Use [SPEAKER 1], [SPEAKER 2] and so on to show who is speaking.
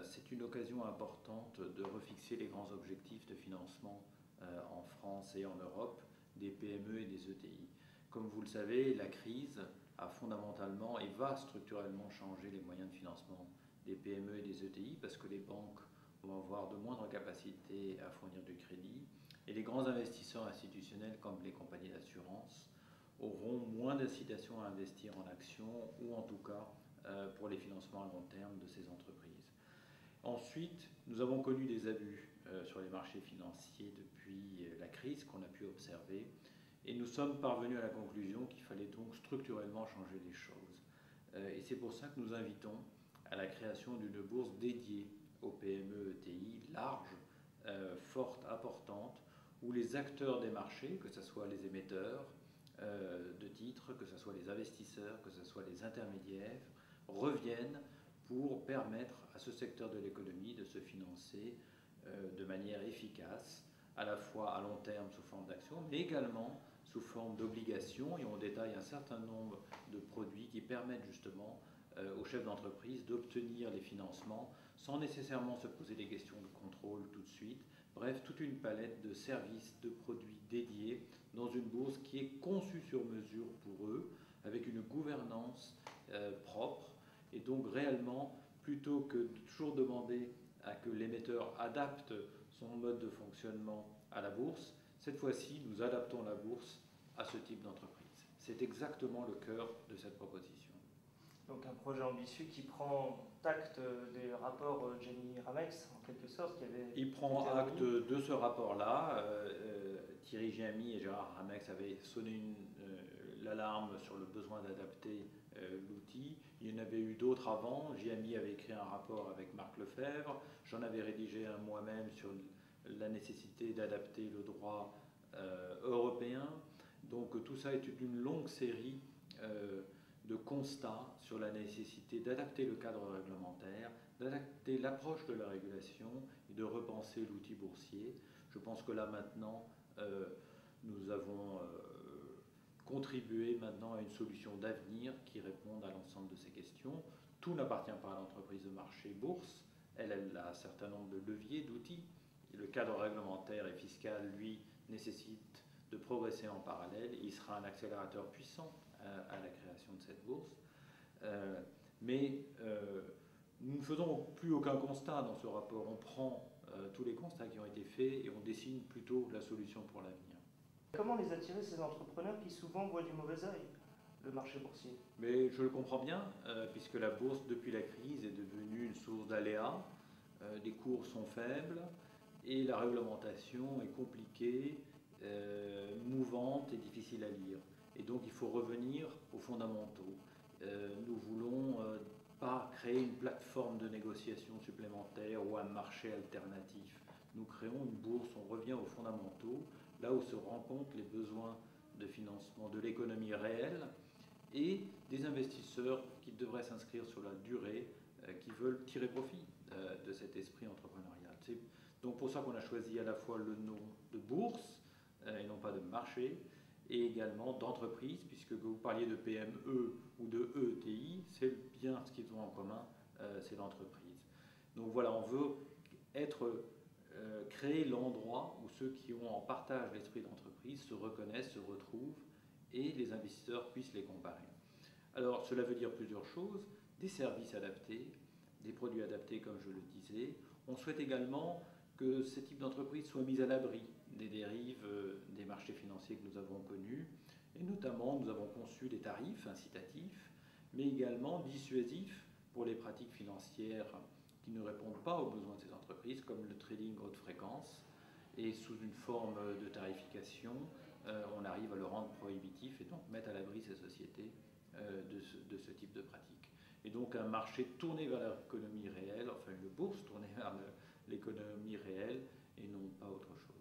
[SPEAKER 1] c'est une occasion importante de refixer les grands objectifs de financement en France et en Europe des PME et des ETI. Comme vous le savez, la crise a fondamentalement et va structurellement changer les moyens de financement des PME et des ETI parce que les banques vont avoir de moindres capacités à fournir du crédit et les grands investisseurs institutionnels comme les compagnies d'assurance auront moins d'incitation à investir en actions ou en tout cas pour les financements à long terme de ces entreprises. Ensuite, nous avons connu des abus sur les marchés financiers depuis la crise qu'on a pu observer et nous sommes parvenus à la conclusion qu'il fallait donc structurellement changer les choses. Et c'est pour ça que nous invitons à la création d'une bourse dédiée aux PME ETI large, forte, importante, où les acteurs des marchés, que ce soit les émetteurs de titres, que ce soit les investisseurs, que ce soit les intermédiaires, reviennent pour permettre à ce secteur de l'économie de se financer de manière efficace, à la fois à long terme sous forme d'actions, mais également sous forme d'obligations. Et on détaille un certain nombre de produits qui permettent justement aux chefs d'entreprise d'obtenir les financements sans nécessairement se poser des questions de contrôle tout de suite. Bref, toute une palette de services, de produits dédiés dans une bourse qui est conçue sur mesure pour eux, avec une gouvernance propre. Et donc réellement, plutôt que de toujours demander à que l'émetteur adapte son mode de fonctionnement à la bourse, cette fois-ci, nous adaptons la bourse à ce type d'entreprise. C'est exactement le cœur de cette proposition.
[SPEAKER 2] Donc un projet ambitieux qui prend acte des rapports Gianni Ramex, en quelque sorte.
[SPEAKER 1] Il prend acte de ce rapport-là. Thierry Giamy et Gérard Ramex avaient sonné l'alarme sur le besoin d'adapter l'outil. Il y en avait eu d'autres avant. Giamy avait écrit un rapport avec Marc Lefebvre. J'en avais rédigé un moi-même sur la nécessité d'adapter le droit européen. Donc tout ça est une longue série de constats sur la nécessité d'adapter le cadre réglementaire, d'adapter l'approche de la régulation et de repenser l'outil boursier. Je pense que là maintenant, nous avons contribué maintenant à une solution d'avenir qui réponde à l'ensemble de ces questions. Tout n'appartient pas à l'entreprise de marché bourse. Elle a un certain nombre de leviers, d'outils. Le cadre réglementaire et fiscal, lui, nécessite de progresser en parallèle. Il sera un accélérateur puissant à la création de cette bourse. Mais nous ne faisons plus aucun constat dans ce rapport. On prend tous les constats qui ont été faits et on dessine plutôt la solution pour l'avenir.
[SPEAKER 2] Comment les attirer, ces entrepreneurs qui souvent voient du mauvais œil le marché boursier?
[SPEAKER 1] Mais je le comprends bien, puisque la bourse, depuis la crise, est devenue une source d'aléas. Les cours sont faibles et la réglementation est compliquée, mouvante et difficile à lire. Et donc il faut revenir aux fondamentaux. Nous voulons pas créer une plateforme de négociation supplémentaire ou un marché alternatif. Nous créons une bourse, on revient aux fondamentaux, là où se rencontrent les besoins de financement de l'économie réelle et des investisseurs qui devraient s'inscrire sur la durée, qui veulent tirer profit de cet esprit entrepreneurial. C'est donc pour ça qu'on a choisi à la fois le nom de bourse et non pas de marché, et également d'entreprise, puisque que vous parliez de PME ou de ETI, c'est bien ce qu'ils ont en commun, c'est l'entreprise. Donc voilà, on veut créer l'endroit où ceux qui ont en partage l'esprit d'entreprise se reconnaissent, se retrouvent, et les investisseurs puissent les comparer. Alors cela veut dire plusieurs choses, des services adaptés, des produits adaptés comme je le disais. On souhaite également que ces types d'entreprises soient mises à l'abri des dérives des marchés financiers que nous avons connus. Et notamment, nous avons conçu des tarifs incitatifs, mais également dissuasifs pour les pratiques financières qui ne répondent pas aux besoins de ces entreprises, comme le trading haute fréquence. Et sous une forme de tarification, on arrive à le rendre prohibitif et donc mettre à l'abri ces sociétés de ce type de pratique. Et donc un marché tourné vers l'économie réelle, enfin une bourse tournée vers l'économie réelle et non pas autre chose.